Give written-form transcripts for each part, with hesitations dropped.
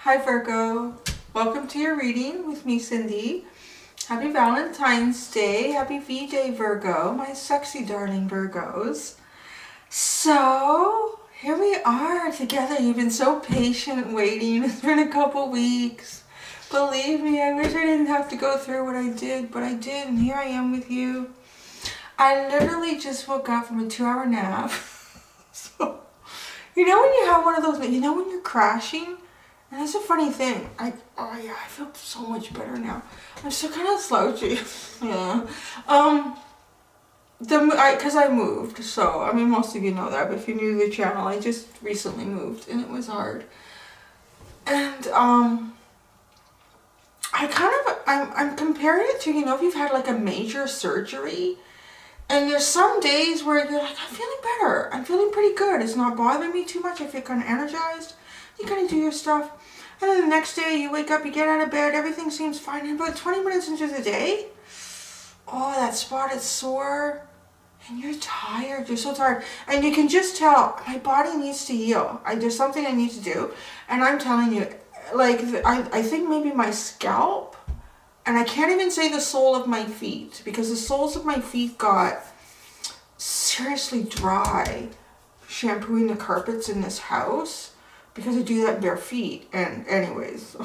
Hi Virgo, welcome to your reading with me, Cindy. Happy Valentine's Day, happy V-Day Virgo, my sexy darling Virgos. So, here we are together. You've been so patient waiting. It's been a couple weeks. Believe me, I wish I didn't have to go through what I did, but I did, and here I am with you. I literally just woke up from a 2-hour nap. So, you know when you have one of those, you know when you're crashing? And that's a funny thing. I feel so much better now. I'm still kind of slouchy. Yeah. Because I moved. So, I mean, most of you know that. But if you're new to the channel, I just recently moved. And it was hard. And, I'm comparing it to, you know, if you've had like a major surgery. And there's some days where you're like, I'm feeling better. I'm feeling pretty good. It's not bothering me too much. I feel kind of energized. You kind of do your stuff. And then the next day you wake up, you get out of bed, everything seems fine. And about 20 minutes into the day, oh, that spot is sore. And you're tired. You're so tired. And you can just tell, my body needs to heal. There's something I need to do. And I'm telling you, like, I think maybe my scalp, and I can't even say the sole of my feet, because the soles of my feet got seriously dry shampooing the carpets in this house. Because I do that in bare feet. And anyways,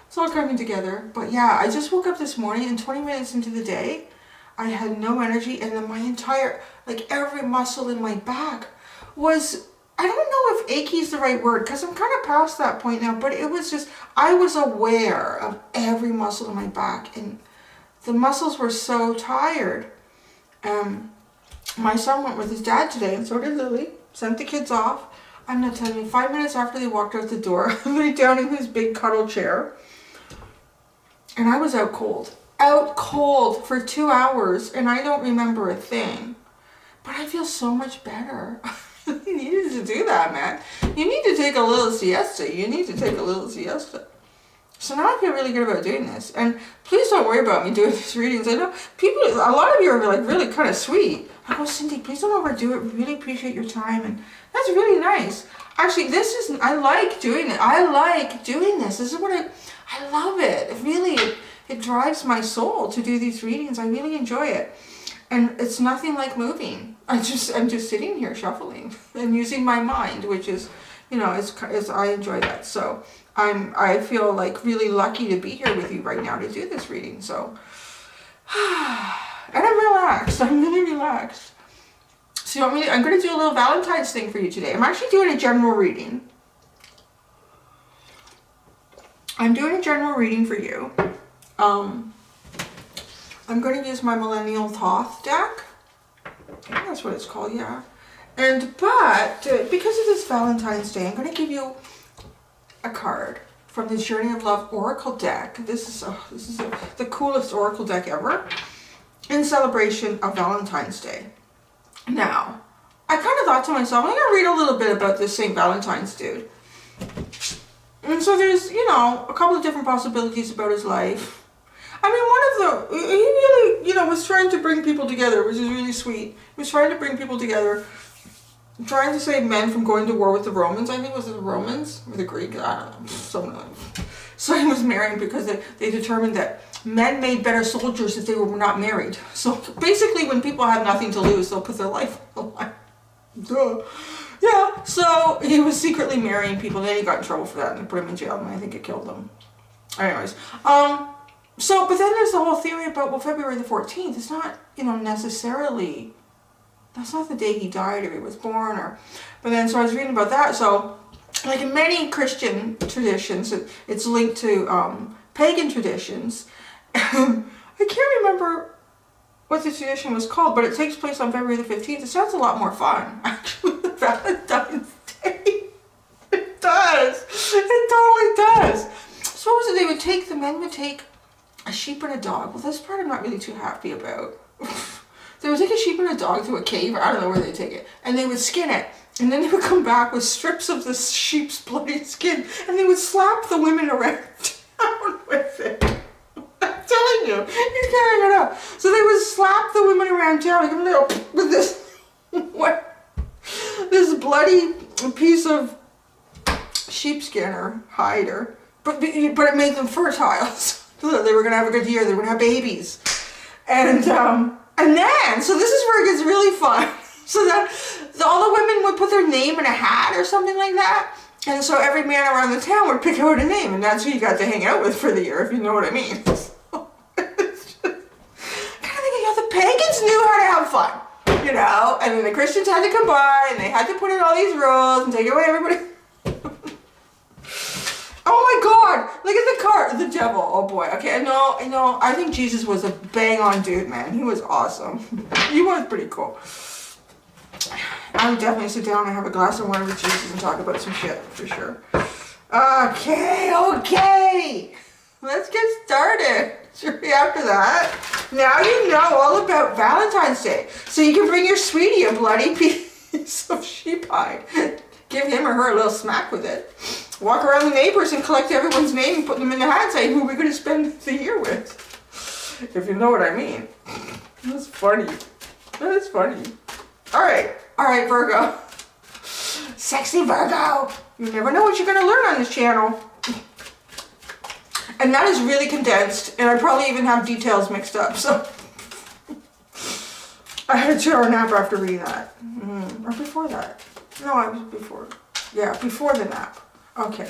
it's all coming together. But yeah, I just woke up this morning and 20 minutes into the day, I had no energy. And then my entire, like every muscle in my back was, I don't know if achy is the right word, because I'm kind of past that point now. But it was just, I was aware of every muscle in my back. And the muscles were so tired. My son went with his dad today, and so did Lily. Sent the kids off. I'm not telling you, 5 minutes after they walked out the door, I lay down in his big cuddle chair. And I was out cold. Out cold for 2 hours, and I don't remember a thing. But I feel so much better. You needed to do that, man. You need to take a little siesta. You need to take a little siesta. So now I feel really good about doing this. And please don't worry about me doing these readings. I know people, a lot of you are like really kind of sweet. I go, Cindy, please don't overdo it. We really appreciate your time. And that's really nice. Actually, I like doing it. I like doing this. This is what I love it. It really, it drives my soul to do these readings. I really enjoy it. And it's nothing like moving. I'm just sitting here shuffling and using my mind, which is, you know, I enjoy that. So I feel like really lucky to be here with you right now to do this reading. So, and I'm relaxed. I'm really relaxed. So you want me to, I'm going to do a little Valentine's thing for you today. I'm actually doing a general reading. I'm doing a general reading for you. I'm going to use my Millennium Thoth deck. I think that's what it's called, yeah. But because of this Valentine's Day, I'm going to give you a card from the Journey of Love Oracle deck. This is the coolest Oracle deck ever in celebration of Valentine's Day. Now, I kind of thought to myself, I'm going to read a little bit about this St. Valentine's dude. And so there's, you know, a couple of different possibilities about his life. I mean, he really, you know, was trying to bring people together, which is really sweet. He was trying to bring people together, trying to save men from going to war with the Romans. I think it was the Romans or the Greeks, I don't know, something like that. So he was married because they determined that men made better soldiers if they were not married. So basically when people have nothing to lose, they'll put their life on the line. Duh. Yeah, so he was secretly marrying people, then he got in trouble for that and they put him in jail and I think it killed him. Anyways, but then there's the whole theory about, well, February the 14th, it's not, you know, necessarily, that's not the day he died or he was born but then so I was reading about that. So like in many Christian traditions, it's linked to pagan traditions. I can't remember what the tradition was called, but it takes place on February the 15th. It sounds a lot more fun, actually, than Valentine's Day. It does. It totally does. So what was it? The men would take a sheep and a dog. Well, this part I'm not really too happy about. They would take a sheep and a dog to a cave, or I don't know where they take it, and they would skin it. And then they would come back with strips of the sheep's bloody skin, and they would slap the women around town with it. I'm telling you, you're carrying it up. So they would slap the women around town with this bloody piece of sheepskin or hide, but it made them fertile. So they were going to have a good year. They were going to have babies. And then, so this is where it gets really fun. So then all the women would put their name in a hat or something like that. And so every man around the town would pick out a name, and that's who you got to hang out with for the year, if you know what I mean. So, it's just, kind of thinking, yeah, the pagans knew how to have fun, you know, and then the Christians had to come by, and they had to put in all these rules and take away everybody. Oh my God! Look at the card, the devil. Oh boy. Okay, I know. I think Jesus was a bang-on dude, man. He was awesome. He was pretty cool. I would definitely sit down and have a glass of wine with Jesus and talk about some shit, for sure. Okay. Let's get started. Shortly after that, now you know all about Valentine's Day. So you can bring your sweetie a bloody piece of sheep hide. Give him or her a little smack with it. Walk around the neighbors and collect everyone's name and put them in the hat saying who we're going to spend the year with. If you know what I mean. That's funny. That is funny. Alright, Virgo. Sexy Virgo. You never know what you're going to learn on this channel. And that is really condensed, and I probably even have details mixed up, so. I had a 2-hour nap after reading that. Or before that. No, I was before. Yeah, before the nap. Okay.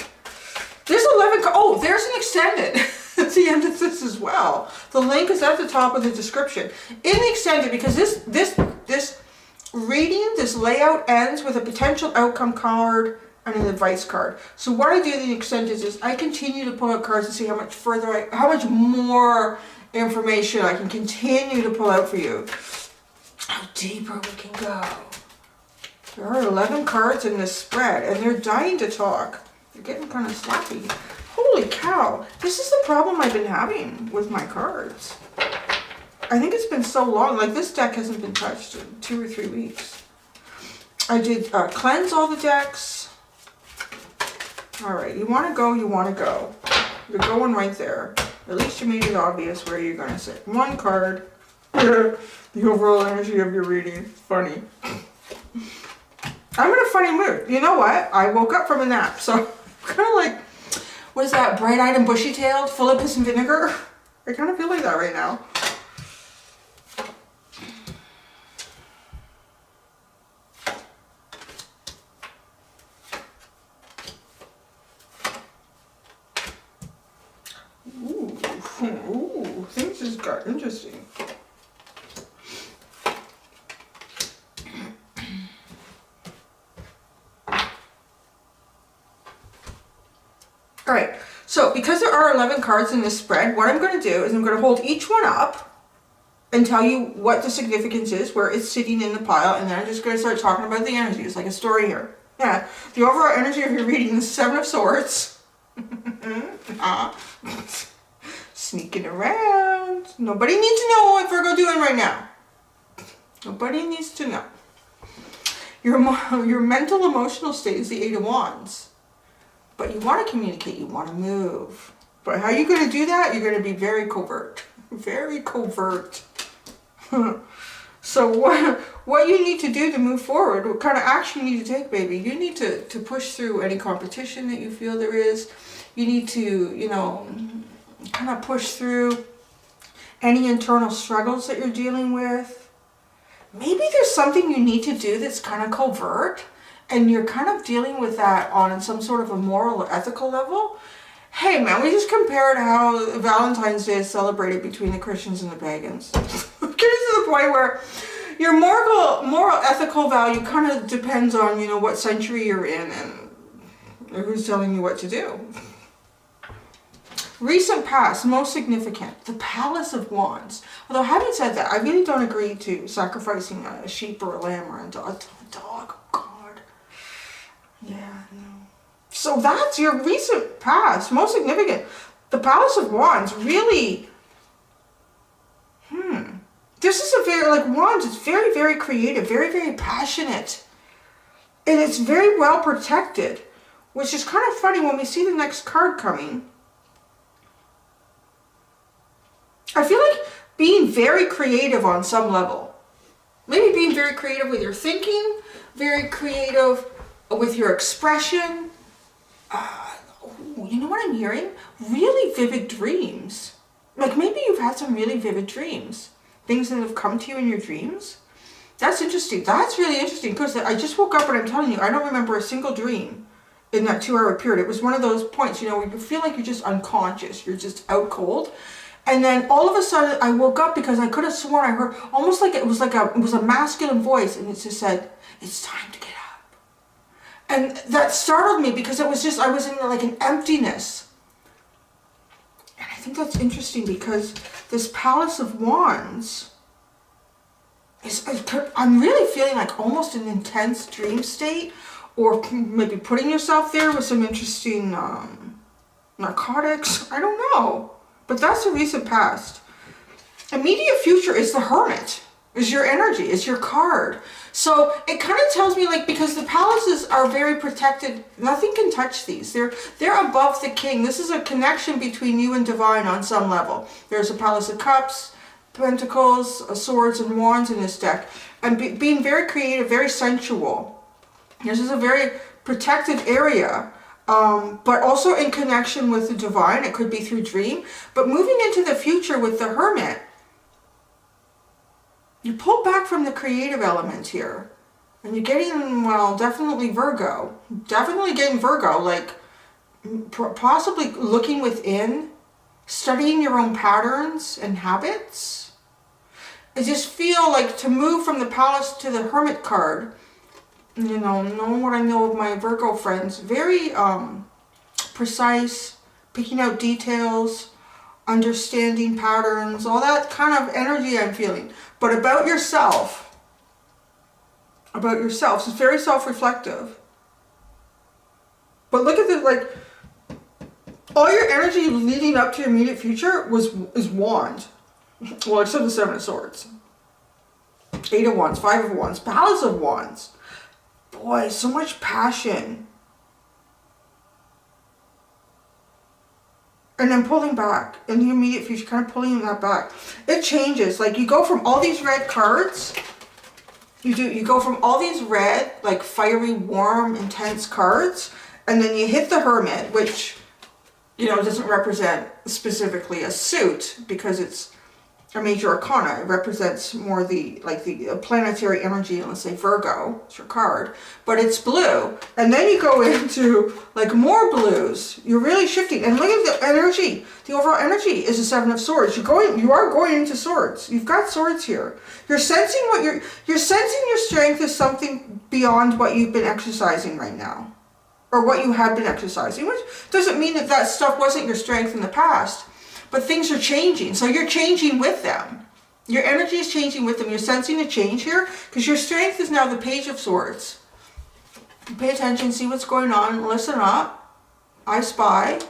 There's 11, oh, there's an extended at the end of this as well. The link is at the top of the description. In the extended, because this reading, this layout ends with a potential outcome card and an advice card. So what I do in the extended is I continue to pull out cards to see how much further how much more information I can continue to pull out for you. How deeper we can go. There are 11 cards in this spread, and they're dying to talk. They're getting kind of slappy. Holy cow. This is the problem I've been having with my cards. I think it's been so long. Like, this deck hasn't been touched in 2 or 3 weeks. I did cleanse all the decks. Alright, you want to go, you want to go. You're going right there. At least you made it obvious where you're going to sit. One card. The overall energy of your reading. Funny. I'm in a funny mood. You know what? I woke up from a nap, so kind of like, what is that? Bright-eyed and bushy-tailed, full of piss and vinegar? I kind of feel like that right now. Ooh, things just got interesting. Alright, so because there are 11 cards in this spread, what I'm going to do is I'm going to hold each one up and tell you what the significance is, where it's sitting in the pile, and then I'm just going to start talking about the energies, like a story here. Yeah, the overall energy of your reading is 7 of Swords. Sneaking around. Nobody needs to know what Virgo doing right now. Nobody needs to know. Your mental emotional state is the 8 of Wands. But you want to communicate, you want to move. But how are you going to do that? You're going to be very covert. Very covert. So what you need to do to move forward, what kind of action you need to take, baby? You need to push through any competition that you feel there is. You need to, you know, kind of push through any internal struggles that you're dealing with. Maybe there's something you need to do that's kind of covert, and you're kind of dealing with that on some sort of a moral or ethical level. Hey man, we just compared how Valentine's Day is celebrated between the Christians and the pagans. Getting to the point where your moral ethical value kind of depends on, you know, what century you're in and who's telling you what to do. Recent past, most significant, the Palace of Wands. Although having said that, I really don't agree to sacrificing a sheep or a lamb or a dog. Oh God. Yeah, no. So that's your recent past, most significant. The Palace of Wands, really, this is a very, like Wands, it's very, very creative, very, very passionate. And it's very well protected, which is kind of funny when we see the next card coming. I feel like being very creative on some level. Maybe being very creative with your thinking, very creative with your expression. you know what I'm hearing? Really vivid dreams. Like maybe you've had some really vivid dreams. Things that have come to you in your dreams. That's interesting. That's really interesting because I just woke up and I'm telling you, I don't remember a single dream in that 2-hour period. It was one of those points, you know, where you feel like you're just unconscious. You're just out cold. And then all of a sudden I woke up because I could have sworn I heard almost like it was a masculine voice, and it just said, "It's time to get up." And that startled me because it was just, I was in like an emptiness. And I think that's interesting because this Palace of Wands I'm really feeling like almost an intense dream state, or maybe putting yourself there with some interesting narcotics. I don't know. But that's the recent past. Immediate future is the Hermit, is your energy, is your card. So it kind of tells me, like, because the palaces are very protected, nothing can touch these. They're above the king. This is a connection between you and divine on some level. There's a Palace of Cups, Pentacles, Swords, and Wands in this deck. And being very creative, very sensual. This is a very protected area. But also in connection with the divine. It could be through dream. But moving into the future with the Hermit, you pull back from the creative element here. And you're getting, well, definitely Virgo. Definitely getting Virgo. Like, possibly looking within. Studying your own patterns and habits. I just feel like to move from the Palace to the Hermit card, you know, knowing what I know of my Virgo friends, very precise, picking out details, understanding patterns, all that kind of energy I'm feeling. But about yourself, it's very self-reflective. But look at this, like, all your energy leading up to your immediate future is Wand. Well, except the Seven of Swords. 8 of Wands, 5 of Wands, Palace of Wands. Boy, so much passion. And then pulling back in the immediate future, kind of pulling that back. It changes. Like, you go from all these red cards, you go from all these red, like fiery, warm, intense cards, and then you hit the Hermit, which, you know, doesn't represent specifically a suit because it's a major arcana. It represents more the planetary energy, and let's say Virgo, it's your card, but it's blue. And then you go into like more blues. You're really shifting. And look at the energy. The overall energy is the Seven of Swords. You are going into swords. You've got swords here. You're sensing you're sensing your strength is something beyond what you've been exercising right now, or what you have been exercising, which doesn't mean that that stuff wasn't your strength in the past. But things are changing, so you're changing with them. Your energy is changing with them. You're sensing a change here because your strength is now the Page of Swords. Pay attention, see what's going on, listen up. I spy.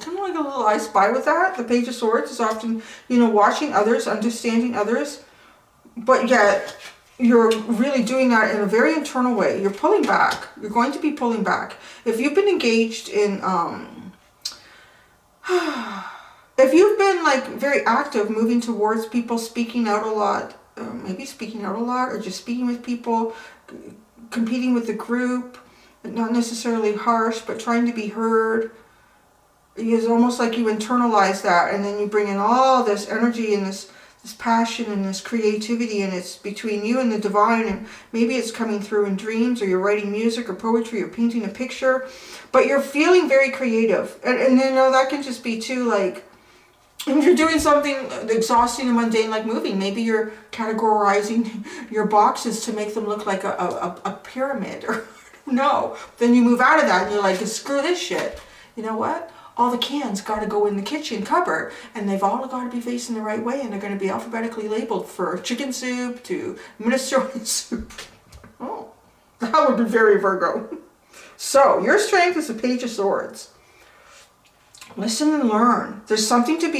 Kind of like a little I spy with that. The Page of Swords is often, you know, watching others, understanding others. But yet, you're really doing that in a very internal way. You're pulling back. You're going to be pulling back. If you've been engaged in... if you've been like very active, moving towards people, speaking out a lot, maybe speaking out a lot, or just speaking with people, competing with the group, not necessarily harsh, but trying to be heard, it's almost like you internalize that, and then you bring in all this energy and this passion and this creativity, and it's between you and the divine, and maybe it's coming through in dreams, or you're writing music or poetry or painting a picture, but you're feeling very creative. And you know, that can just be too, like, if you're doing something exhausting and mundane like moving, maybe you're categorizing your boxes to make them look like a pyramid, or no. Then you move out of that and you're like, screw this shit. You know what? All the cans got to go in the kitchen cupboard, and they've all got to be facing the right way, and they're going to be alphabetically labeled for chicken soup to minestrone soup. Oh, that would be very Virgo. So your strength is the Page of Swords. Listen and learn. There's something to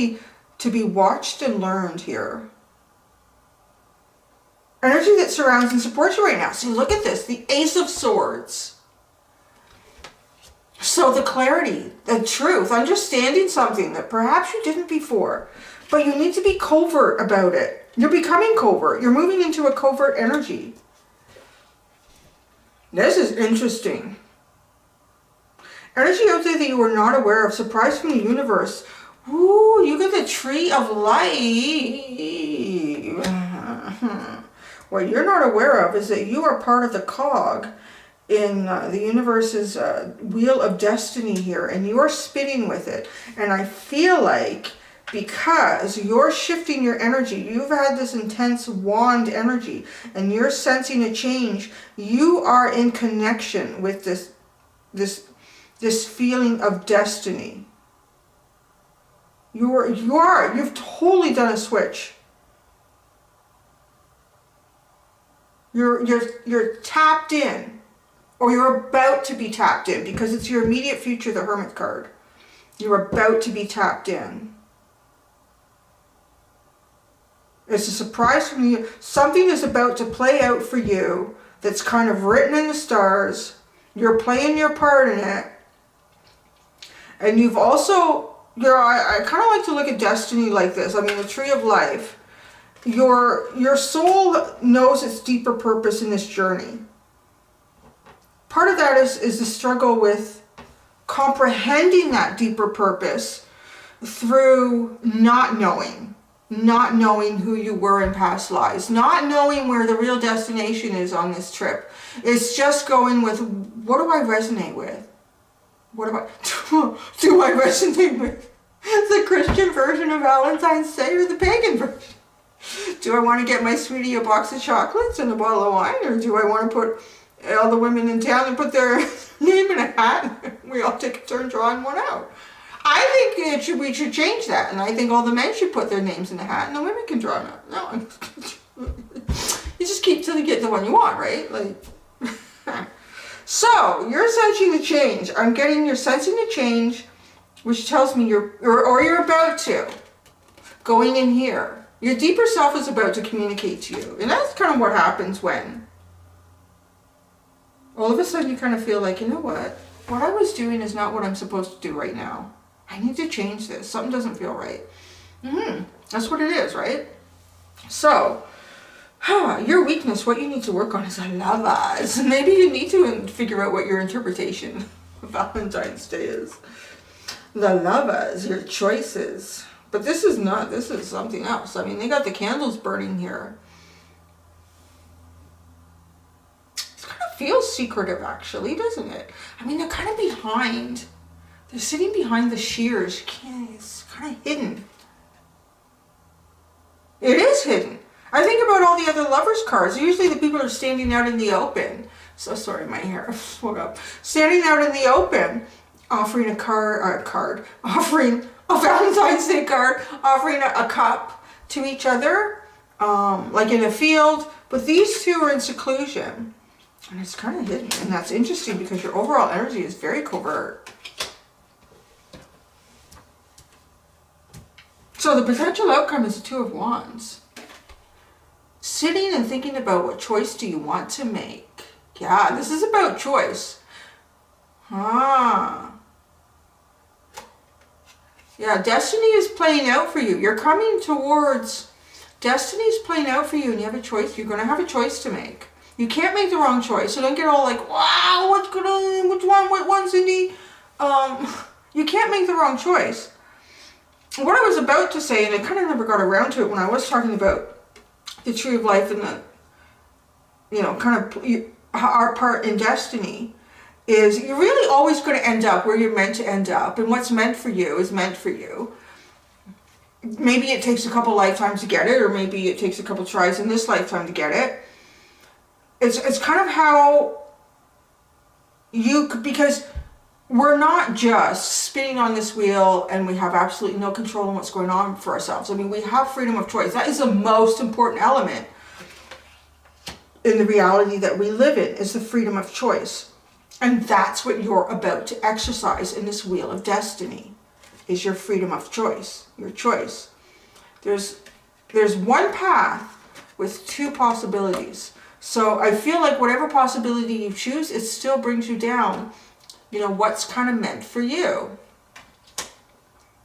be watched and learned here. Energy that surrounds and supports you right now. See, look at this. The Ace of Swords. So the clarity, the truth, understanding something that perhaps you didn't before, but you need to be covert about it. You're becoming covert. You're moving into a covert energy. This is interesting. Energy out there that you were not aware of. Surprise from the universe. Ooh, you get the Tree of Life. What you're not aware of is that you are part of the cog in the universe's wheel of destiny here, and you are spinning with it. And I feel like because you're shifting your energy, you've had this intense wand energy, and you're sensing a change, you are in connection with this feeling of destiny. You've totally done a switch. You're tapped in, or you're about to be tapped in, because it's your immediate future, the Hermit card. You're about to be tapped in. It's a surprise from you. Something is about to play out for you that's kind of written in the stars. You're playing your part in it. And you've also, I kind of like to look at destiny like this. I mean, the Tree of Life. Your soul knows its deeper purpose in this journey. Part of that is the struggle with comprehending that deeper purpose through not knowing who you were in past lives, not knowing where the real destination is on this trip. It's just going with, what do I resonate with? What do I resonate with? The Christian version of Valentine's Day or the pagan version? Do I want to get my sweetie a box of chocolates and a bottle of wine, or do I want to put all the women in town and put their name in a hat and we all take a turn drawing one out? I think we should change that, and I think all the men should put their names in the hat and the women can draw it out. No, you just keep till you get the one you want, right? Like, so you're sensing the change. I'm getting you're sensing the change, which tells me you're about to. Going in here. Your deeper self is about to communicate to you. And that's kind of what happens when all of a sudden you kind of feel like, you know what I was doing is not what I'm supposed to do right now. I need to change this. Something doesn't feel right. That's what it is, right? So, your weakness, what you need to work on is a lovers. Maybe you need to figure out what your interpretation of Valentine's Day is. The lovers, your choices. But this is not, this is something else. I mean, they got the candles burning here. It kind of feels secretive, actually, doesn't it? I mean, they're kind of behind. They're sitting behind the shears. It's kind of hidden. It is hidden. I think about all the other lovers cards. Usually the people are standing out in the open. So sorry, my hair woke up. Standing out in the open, offering offering a Valentine's Day card, offering a cup to each other, like in a field. But these two are in seclusion. And it's kind of hidden. And that's interesting because your overall energy is very covert. So the potential outcome is the Two of Wands. Sitting and thinking about what choice do you want to make. Yeah, this is about choice. Yeah, destiny is playing out for you. You're coming towards, destiny is playing out for you and you have a choice. You're going to have a choice to make. You can't make the wrong choice. So don't get all like, wow, what's going on? Which one, Cindy? You can't make the wrong choice. What I was about to say, and I kind of never got around to it when I was talking about the Tree of Life and the, kind of our part in destiny, is you're really always going to end up where you're meant to end up. And what's meant for you is meant for you. Maybe it takes a couple lifetimes to get it, or maybe it takes a couple tries in this lifetime to get it. It's kind of how you, because we're not just spinning on this wheel and we have absolutely no control on what's going on for ourselves. I mean, we have freedom of choice. That is the most important element in the reality that we live in, is the freedom of choice. And that's what you're about to exercise in this wheel of destiny, is your freedom of choice, your choice. There's one path with two possibilities. So I feel like whatever possibility you choose, it still brings you down, what's kind of meant for you.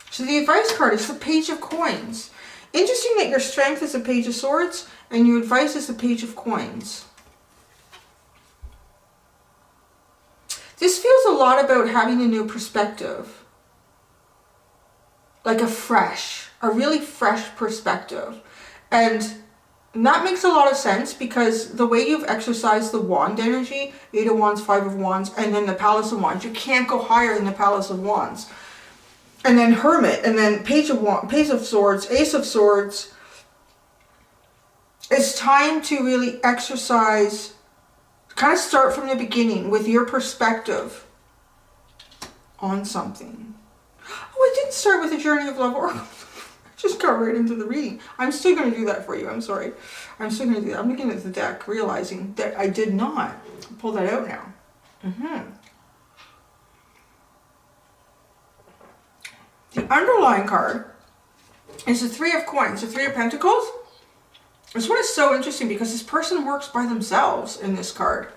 So the advice card is the Page of Coins. Interesting that your strength is the Page of Swords and your advice is the Page of Coins. This feels a lot about having a new perspective. Like a really fresh perspective. And that makes a lot of sense because the way you've exercised the wand energy, 8 of Wands, 5 of Wands, and then the Palace of Wands, you can't go higher than the Palace of Wands. And then Hermit, and then Page of Swords, Ace of Swords. It's time to really exercise, kind of start from the beginning with your perspective on something. Oh, I didn't start with the Journey of Love Oracle. Just got right into the reading. I'm still going to do that for you. I'm sorry. I'm still going to do that. I'm looking at the deck, realizing that I did not pull that out now. The underlying card is the Three of Coins, the Three of Pentacles. This one is so interesting because this person works by themselves in this card.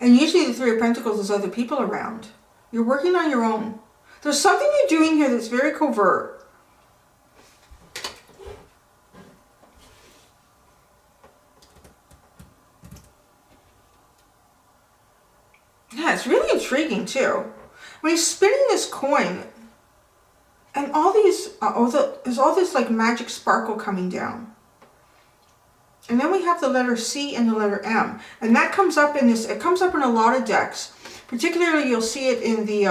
And usually the Three of Pentacles is other people around. You're working on your own. There's something you're doing here that's very covert. Yeah, it's really intriguing too. When he's spinning this coin, and all these, there's all this like magic sparkle coming down. And then we have the letter C and the letter M. And that comes up in this, it comes up in a lot of decks. Particularly you'll see it in the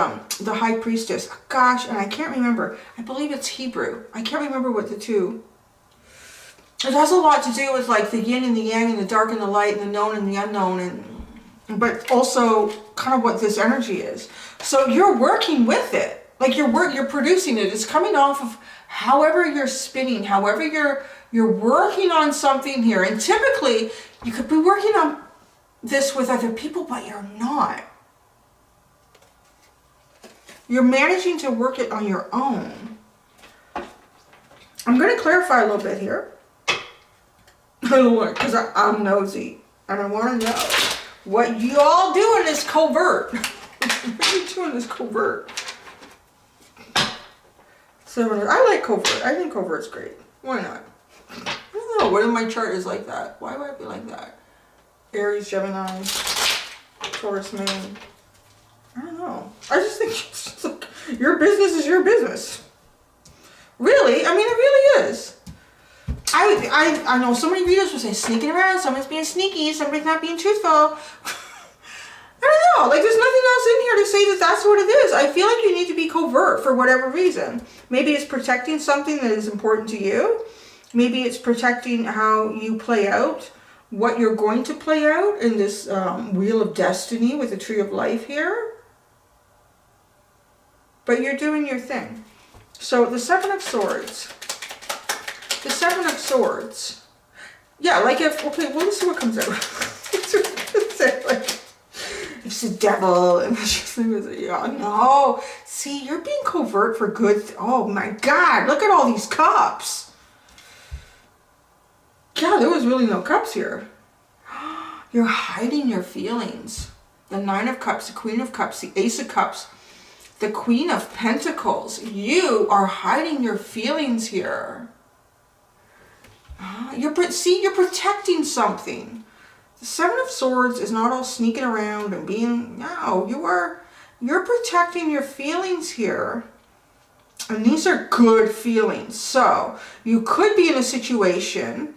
High Priestess. Gosh, and I can't remember. I believe it's Hebrew. I can't remember what the two. It has a lot to do with like the yin and the yang and the dark and the light and the known and the unknown, but also kind of what this energy is. So you're working with it. Like you're producing it. It's coming off of however you're spinning, however you're working on something here. And typically you could be working on this with other people, but you're not. You're managing to work it on your own. I'm going to clarify a little bit here. Because I'm nosy. And I want to know what you all doing is covert. What are you doing is covert. So I like covert. I think covert's great. Why not? I don't know. What in my chart is like that? Why would I be like that? Aries, Gemini, Taurus, Moon. I don't know. I just think it's just like, your business is your business. Really? I mean, it really is. I know so many readers will say sneaking around, someone's being sneaky, somebody's not being truthful. I don't know, like there's nothing else in here to say that that's what it is. I feel like you need to be covert for whatever reason. Maybe it's protecting something that is important to you. Maybe it's protecting how you play out, what you're going to play out in this Wheel of Destiny with the Tree of Life here. But you're doing your thing. So the Seven of Swords. The Seven of Swords. Yeah, like if, okay, well, let's see what comes out. It's the devil, and she's like, yeah, no. See, you're being covert for good. Oh my God, look at all these cups. Yeah, there was really no cups here. You're hiding your feelings. The Nine of Cups, the Queen of Cups, the Ace of Cups, the Queen of Pentacles. You are hiding your feelings here. You're protecting something. The Seven of Swords is not all sneaking around and being, no, you're protecting your feelings here. And these are good feelings. So you could be in a situation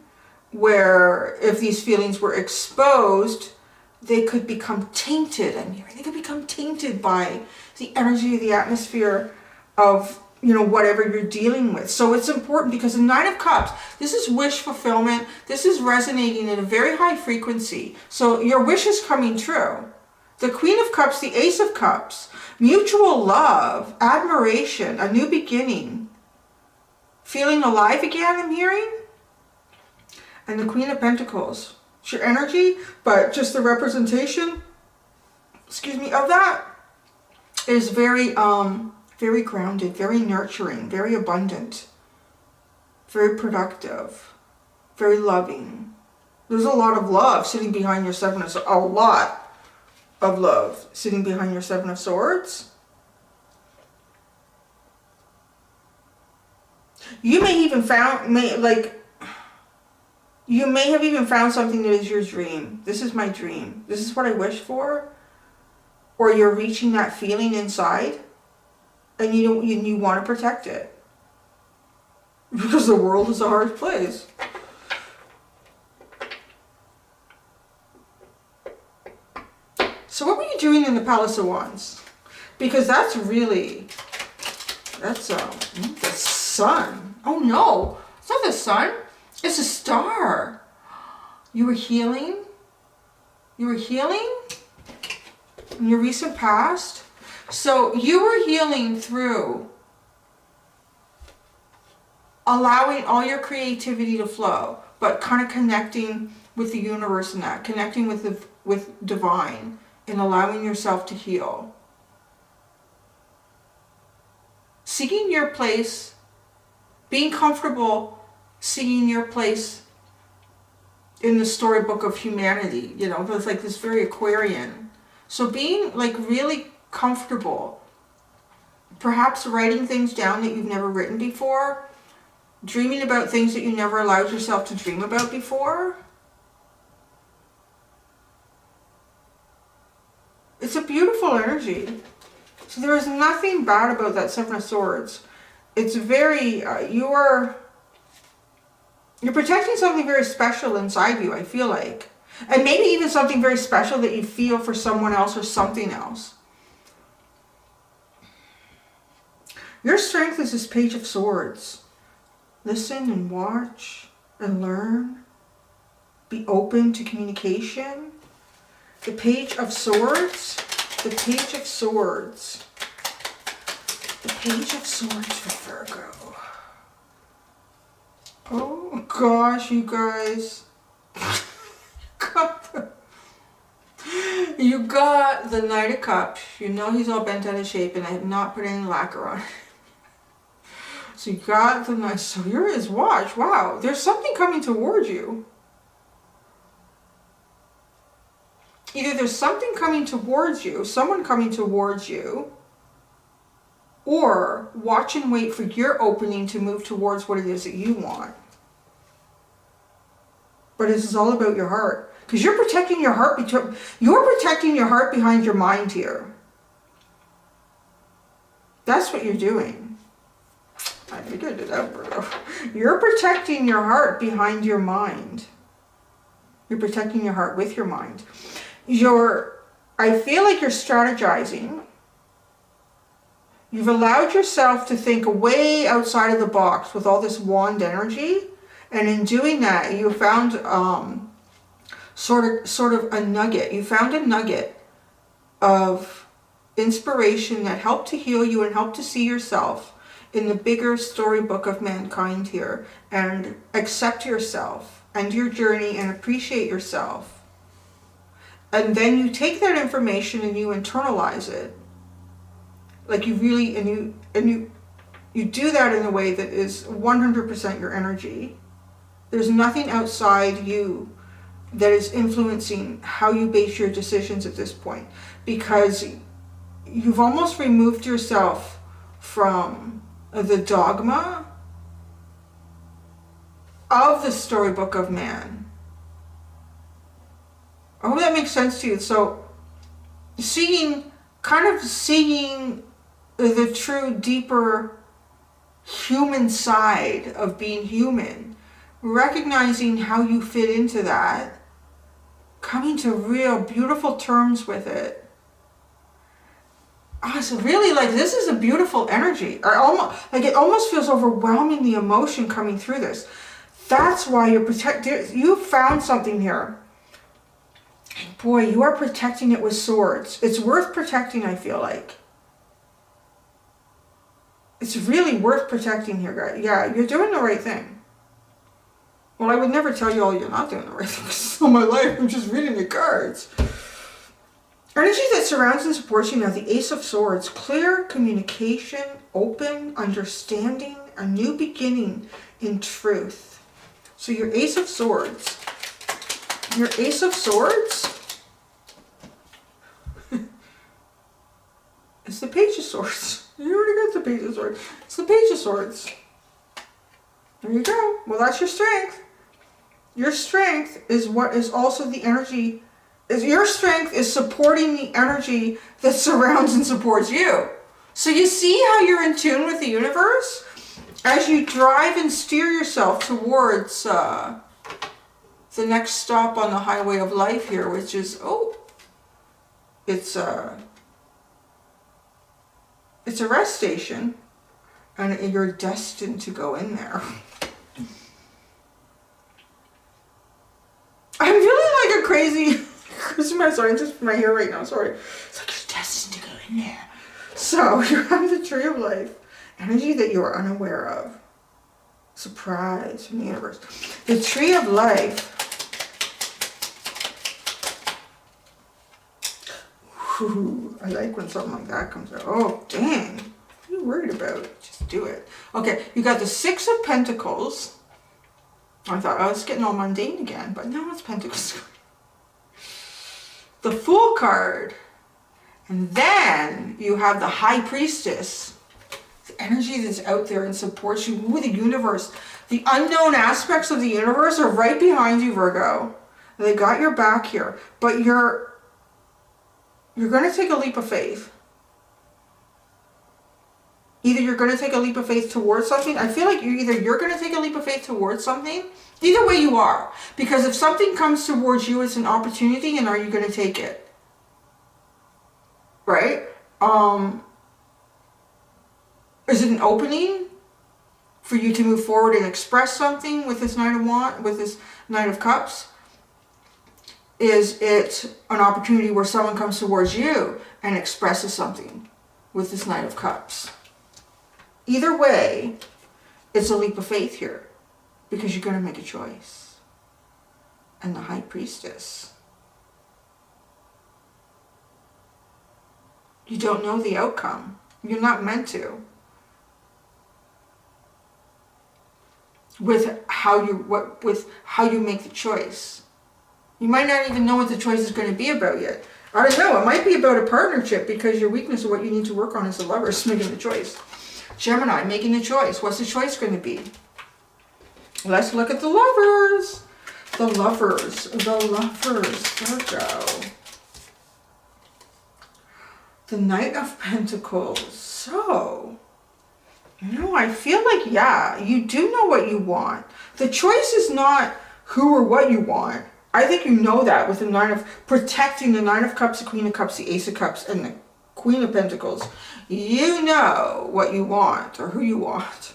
where if these feelings were exposed, they could become tainted. I mean, they could become tainted by the energy of the atmosphere of, you know, whatever you're dealing with. So it's important because the Nine of Cups, this is wish fulfillment. This is resonating at a very high frequency. So your wish is coming true. The Queen of Cups, the Ace of Cups, mutual love, admiration, a new beginning, feeling alive again, I'm hearing. And the Queen of Pentacles, it's your energy, but just the representation, excuse me, of that is very, very grounded, very nurturing, very abundant, very productive, very loving. There's a lot of love sitting behind your Seven of Swords. A lot of love sitting behind your Seven of Swords. You may even you may have even found something that is your dream. This is my dream. This is what I wish for. or you're reaching that feeling inside, and you want to protect it. Because the world is a hard place. So what were you doing in the Palace of Wands? Because that's really, that's the sun. Oh no, it's not the sun, it's a star. You were healing? You were healing in your recent past? So you were healing through allowing all your creativity to flow, but kind of connecting with the universe and that, connecting with divine, and allowing yourself to heal. Seeking your place, being comfortable seeing your place in the storybook of humanity, you know, it's like this very Aquarian. So being like really comfortable, perhaps writing things down that you've never written before, dreaming about things that you never allowed yourself to dream about before. It's a beautiful energy. So there is nothing bad about that Seven of Swords. It's very, you're protecting something very special inside you, I feel like. And maybe even something very special that you feel for someone else or something else. Your strength is this Page of Swords. Listen and watch and learn. Be open to communication. The Page of Swords. The Page of Swords. The Page of Swords for Virgo. Oh gosh, you guys. You got the Knight of Cups. You know he's all bent out of shape, and I have not put any lacquer on it. So you got the Knight. So here is watch. Wow, there's something coming towards you. Either there's something coming towards you, someone coming towards you, or watch and wait for your opening to move towards what it is that you want. But this is all about your heart. Because you're protecting your heart. You're protecting your heart behind your mind here. That's what you're doing. I figured it out, Virgo. You're protecting your heart behind your mind. You're protecting your heart with your mind. I feel like you're strategizing. You've allowed yourself to think way outside of the box with all this wand energy. And in doing that, you found sort of a nugget. You found a nugget of inspiration that helped to heal you and helped to see yourself in the bigger storybook of mankind here. And accept yourself and your journey and appreciate yourself. And then you take that information and you internalize it. Like you really, and you do that in a way that is 100% your energy. There's nothing outside you that is influencing how you base your decisions at this point. Because you've almost removed yourself from the dogma of the storybook of man. I hope that makes sense to you. So kind of seeing the true, deeper human side of being human, recognizing how you fit into that, coming to real beautiful terms with it. So really, like, this is a beautiful energy. It almost feels overwhelming, the emotion coming through this. That's why you're protecting. You found something here. And boy, you are protecting it with swords. It's worth protecting, I feel like. It's really worth protecting here, guys. Yeah, you're doing the right thing. Well, I would never tell you all you're not doing the right thing, because all my life I'm just reading the cards. Energy that surrounds and supports you now. The Ace of Swords. Clear communication, open understanding, a new beginning in truth. So your Ace of Swords. Your Ace of Swords it's the Page of Swords. You already got the Page of Swords. It's the Page of Swords. There you go. Well, that's your strength. Your strength is what is also the energy Your strength is supporting the energy that surrounds and supports you. So you see how you're in tune with the universe? As you drive and steer yourself towards the next stop on the highway of life here, which is, it's a rest station, and you're destined to go in there. I'm feeling like a crazy Christmas. Sorry, just my hair right now. Sorry. It's like you're destined to go in there. So you have the Tree of Life, energy that you are unaware of. Surprise from the universe. The Tree of Life. Whew, I like when something like that comes out. Oh, dang. What are you worried about? Just do it. Okay, you got the Six of Pentacles. I thought, oh, it's getting all mundane again, but no, it's Pentacles. The Fool card. And then you have the High Priestess. The energy that's out there and supports you with the universe. The unknown aspects of the universe are right behind you, Virgo. They got your back here. But you're going to take a leap of faith. Either you're going to take a leap of faith towards something. I feel like you're going to take a leap of faith towards something. Either way you are. Because if something comes towards you, it's an opportunity, and are you going to take it? Right? Is it an opening for you to move forward and express something with this Knight of Cups? Is it an opportunity where someone comes towards you and expresses something with this Knight of Cups? Either way, it's a leap of faith here, because you're going to make a choice. And the High Priestess. You don't know the outcome. You're not meant to. With how you make the choice. You might not even know what the choice is going to be about yet. I don't know. It might be about a partnership, because your weakness or what you need to work on as a lover is making the choice. Gemini, making the choice. What's the choice going to be? Let's look at the lovers. The lovers. The lovers. Virgo. The Knight of Pentacles. So, I feel like, yeah, you do know what you want. The choice is not who or what you want. I think you know that with the Nine of, protecting the Nine of Cups, the Queen of Cups, the Ace of Cups, and the Queen of Pentacles. You know what you want, or who you want.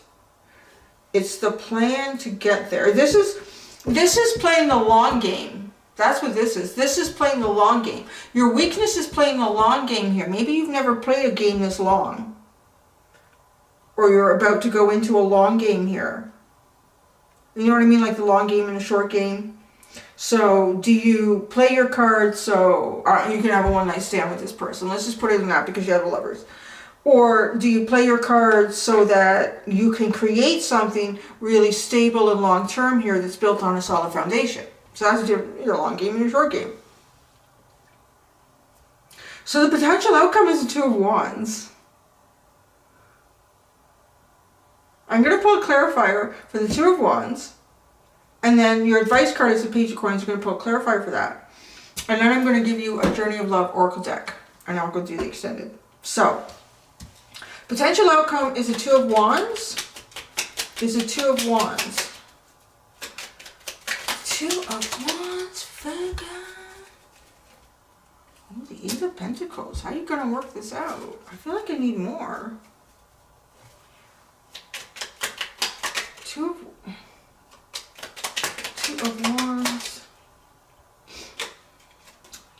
It's the plan to get there. This is playing the long game. That's what this is. This is playing the long game. Your weakness is playing the long game here. Maybe you've never played a game this long. Or you're about to go into a long game here. You know what I mean? Like the long game and a short game. So do you play your cards so you can have a one-night stand with this person? Let's just put it in that, because you have the lovers. Or do you play your cards so that you can create something really stable and long-term here that's built on a solid foundation? So that's your long game and your short game. So the potential outcome is the Two of Wands. I'm going to pull a clarifier for the Two of Wands. And then your advice card is the Page of Coins. I'm going to pull a clarifier for that. And then I'm going to give you a Journey of Love Oracle deck. And I'll go do the extended. So, potential outcome is the Two of Wands. Two of Wands, Virgo. Oh, the Eight of Pentacles. How are you going to work this out? I feel like I need more. Two of Wands.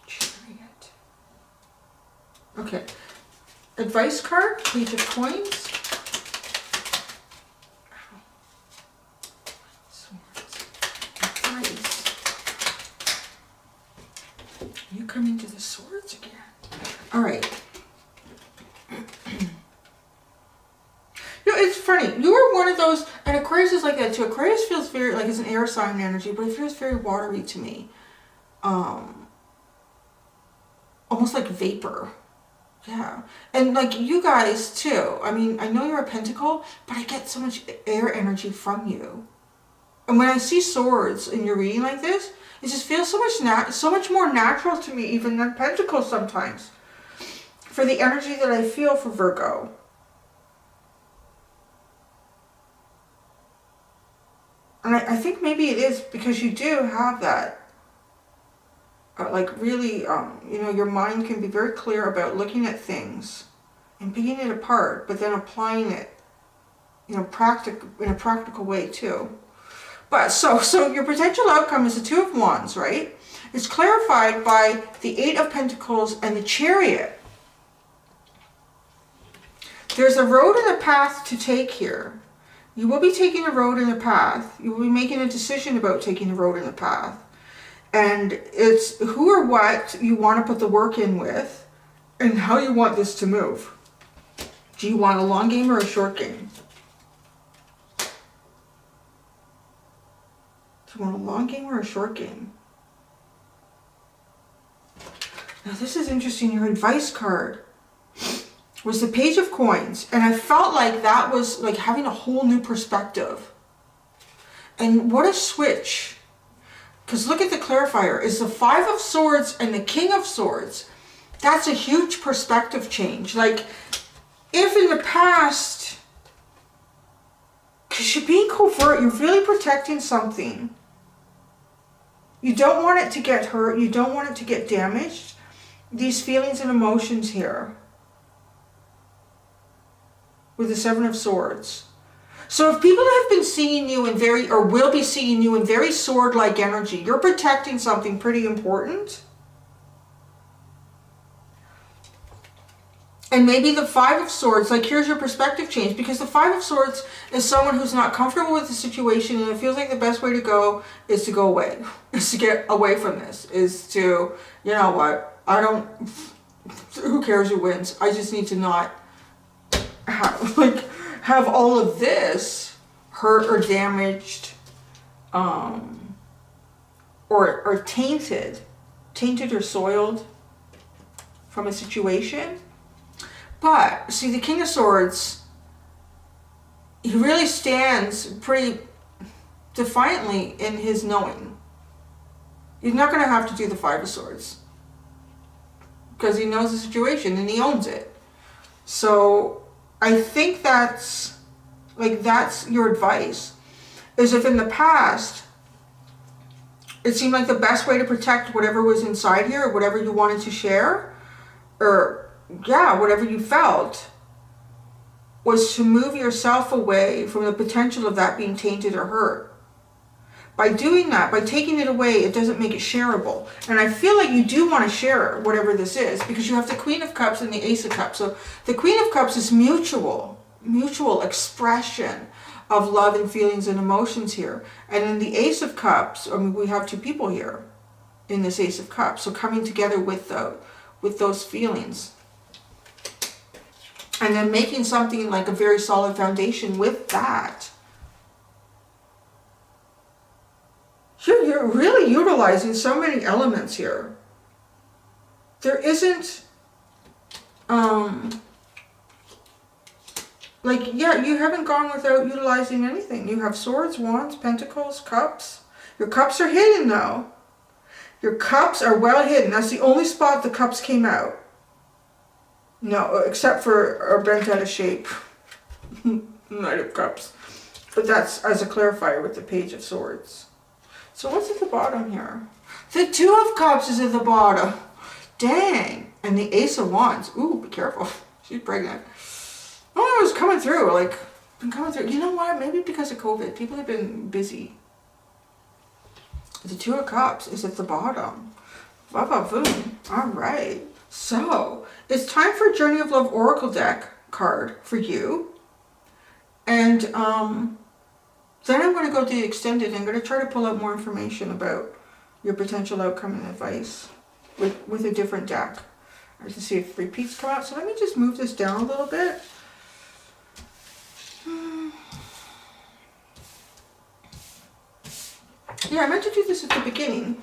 Chariot. Okay. Advice card, Page of Coins. You come into the Swords again. All right. It's funny. You are one of those, and Aquarius is like that too. Aquarius feels very, like it's an air sign energy, but it feels very watery to me. Almost like vapor. Yeah. And like you guys too. I mean, I know you're a Pentacle, but I get so much air energy from you. And when I see swords in your reading like this, it just feels so much more natural to me even than pentacles sometimes. For the energy that I feel for Virgo. And I think maybe it is because you do have that. Like really, you know, your mind can be very clear about looking at things and picking it apart, but then applying it, you know, in a practical way too. But so your potential outcome is the Two of Wands, right? It's clarified by the Eight of Pentacles and the Chariot. There's a road and a path to take here. You will be taking a road and a path. You will be making a decision about taking a road and a path. And it's who or what you want to put the work in with and how you want this to move. Do you want a long game or a short game? Do you want a long game or a short game? Now this is interesting. Your advice card was the Page of Coins. And I felt like that was like having a whole new perspective. And what a switch. Because look at the clarifier. It's the Five of Swords and the King of Swords. That's a huge perspective change. Like, if in the past, because you're being covert, you're really protecting something. You don't want it to get hurt. You don't want it to get damaged. These feelings and emotions here. With the Seven of Swords. So if people have been seeing you in will be seeing you in very sword-like energy, you're protecting something pretty important. And maybe the Five of Swords, like here's your perspective change, because the Five of Swords is someone who's not comfortable with the situation and it feels like the best way to go is to go away, is to get away from this, is to, you know what, who cares who wins, I just need to not have all of this hurt or damaged or tainted or soiled from a situation. But see, the King of Swords, he really stands pretty defiantly in his knowing. He's not going to have to do the Five of Swords because he knows the situation and he owns it. So I think that's your advice, is if in the past it seemed like the best way to protect whatever was inside here or whatever you wanted to share, or yeah, whatever you felt, was to move yourself away from the potential of that being tainted or hurt. By doing that, by taking it away, it doesn't make it shareable. And I feel like you do want to share whatever this is, because you have the Queen of Cups and the Ace of Cups. So the Queen of Cups is mutual expression of love and feelings and emotions here. And in the Ace of Cups, I mean, we have two people here in this Ace of Cups. So coming together with those feelings. And then making something like a very solid foundation with that. You're really utilizing so many elements here. There isn't, like, yeah, you haven't gone without utilizing anything. You have swords, wands, pentacles, cups. Your cups are hidden though. Your cups are well hidden. That's the only spot the cups came out. No, except for a bent out of shape Knight of Cups. But that's as a clarifier with the Page of Swords. So what's at the bottom here? The Two of Cups is at the bottom. Dang. And the Ace of Wands. Ooh, be careful. She's pregnant. Oh, it was coming through. Like, been coming through. You know what? Maybe because of COVID. People have been busy. The Two of Cups is at the bottom. Ba-ba-boom. All right. So, it's time for Journey of Love Oracle deck card for you. And then I'm going to go to the extended. I'm going to try to pull out more information about your potential outcome and advice with a different deck. I have to see if repeats come out. So let me just move this down a little bit. Yeah, I meant to do this at the beginning.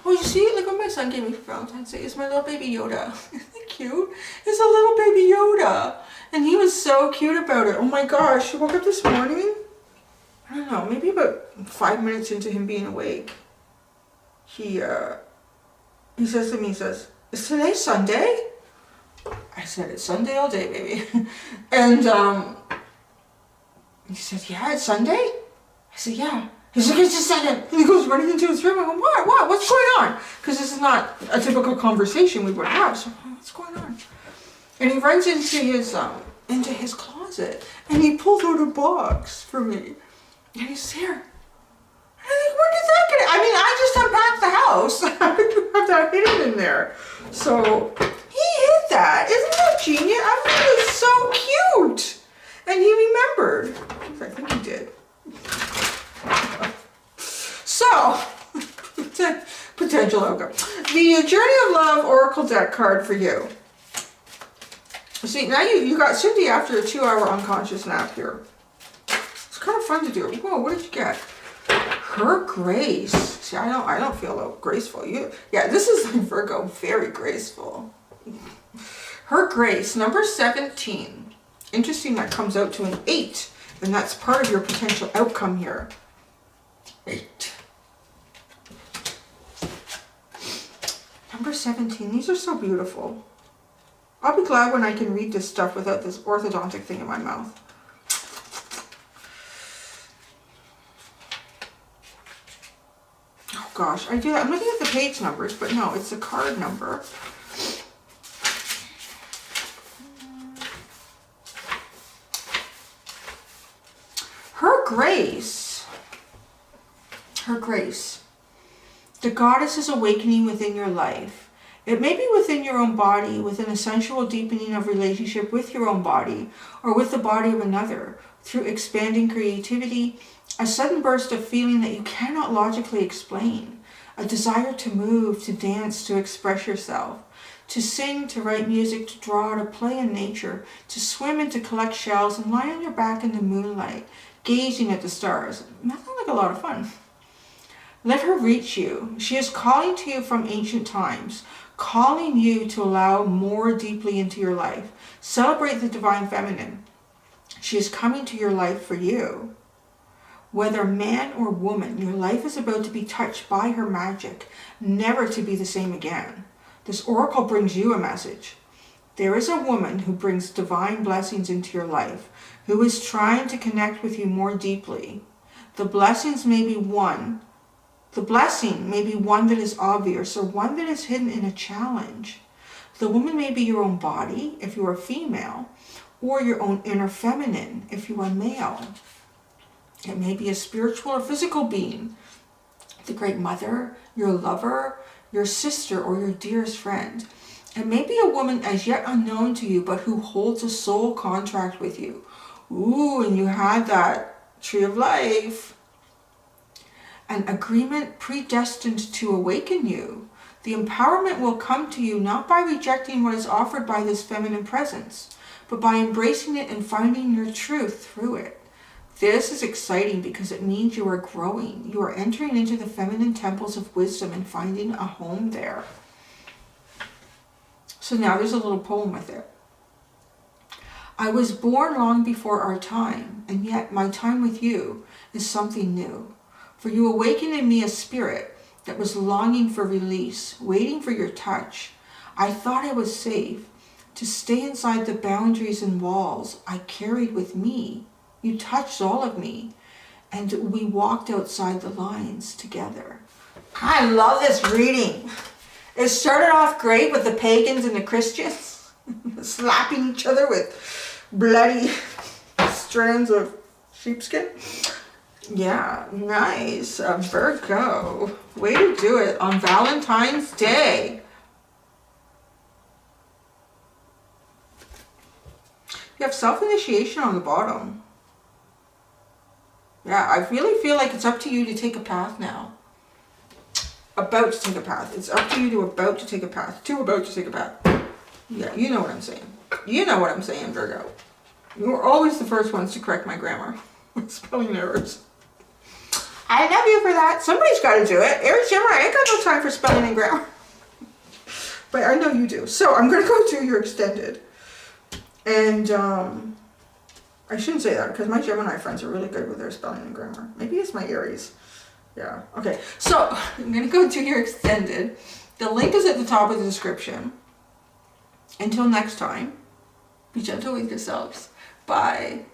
Oh, you see, like what my son gave me for Valentine's Day is my little baby Yoda. Isn't it cute? It's a little baby Yoda. And he was so cute about it. Oh my gosh, she woke up this morning. I don't know, maybe about 5 minutes into him being awake, he says to me, he says, "Is today Sunday?" I said, "It's Sunday all day, baby." And he said, "Yeah, it's Sunday?" I said, "Yeah." He's like, "It's a second." And he goes running into his room. I go, "What? What's going on?" Because this is not a typical conversation we would have. So, what's going on? And he runs into his closet, and he pulls out a box for me. And he's here. And I'm like, "When did that get it?" I mean, I just unpacked the house. How did you have that hidden in there? So he hid that. Isn't that genius? I mean, it's so cute. And he remembered. I think he did. So, potential outcome. The Journey of Love Oracle deck card for you. See, now you got Cindy after a 2-hour unconscious nap here. It's kind of fun to do. Whoa, what did you get? Her Grace. See, I don't feel graceful. Yeah, this is like Virgo, very graceful. Her Grace, number 17. Interesting, that comes out to an 8, and that's part of your potential outcome here. 8. Number 17. These are so beautiful. I'll be glad when I can read this stuff without this orthodontic thing in my mouth. Oh gosh, I do that. I'm looking at the page numbers, but no, it's the card number. Her Grace. Her Grace. The goddess is awakening within your life. It may be within your own body, within a sensual deepening of relationship with your own body, or with the body of another, through expanding creativity, a sudden burst of feeling that you cannot logically explain, a desire to move, to dance, to express yourself, to sing, to write music, to draw, to play in nature, to swim and to collect shells and lie on your back in the moonlight, gazing at the stars. That sounds like a lot of fun. Let her reach you. She is calling to you from ancient times, calling you to allow more deeply into your life. Celebrate the divine feminine. She is coming to your life for you. Whether man or woman, your life is about to be touched by her magic, never to be the same again. This oracle brings you a message. There is a woman who brings divine blessings into your life, who is trying to connect with you more deeply. The blessing may be one that is obvious, or one that is hidden in a challenge. The woman may be your own body, if you are female, or your own inner feminine, if you are male. It may be a spiritual or physical being, the great mother, your lover, your sister, or your dearest friend. It may be a woman as yet unknown to you, but who holds a soul contract with you. Ooh, and you had that Tree of Life. An agreement predestined to awaken you. The empowerment will come to you not by rejecting what is offered by this feminine presence, but by embracing it and finding your truth through it. This is exciting because it means you are growing. You are entering into the feminine temples of wisdom and finding a home there. So now there's a little poem with it. I was born long before our time, and yet my time with you is something new. For you awakened in me a spirit that was longing for release, waiting for your touch. I thought I was safe to stay inside the boundaries and walls I carried with me. You touched all of me, and we walked outside the lines together. I love this reading. It started off great with the pagans and the Christians slapping each other with bloody strands of sheepskin. Yeah, nice. Virgo. Way to do it on Valentine's Day. You have self-initiation on the bottom. Yeah, I really feel like it's up to you to take a path now. About to take a path. It's up to you to about to take a path. To about to take a path. Yeah, you know what I'm saying. You know what I'm saying, Virgo. You're always the first ones to correct my grammar. Spelling errors. I love you for that. Somebody's got to do it. Aries, Gemini, I ain't got no time for spelling and grammar. But I know you do. So I'm going to go to your extended. And I shouldn't say that because my Gemini friends are really good with their spelling and grammar. Maybe it's my Aries. Yeah. Okay. So I'm going to go to your extended. The link is at the top of the description. Until next time, be gentle with yourselves. Bye.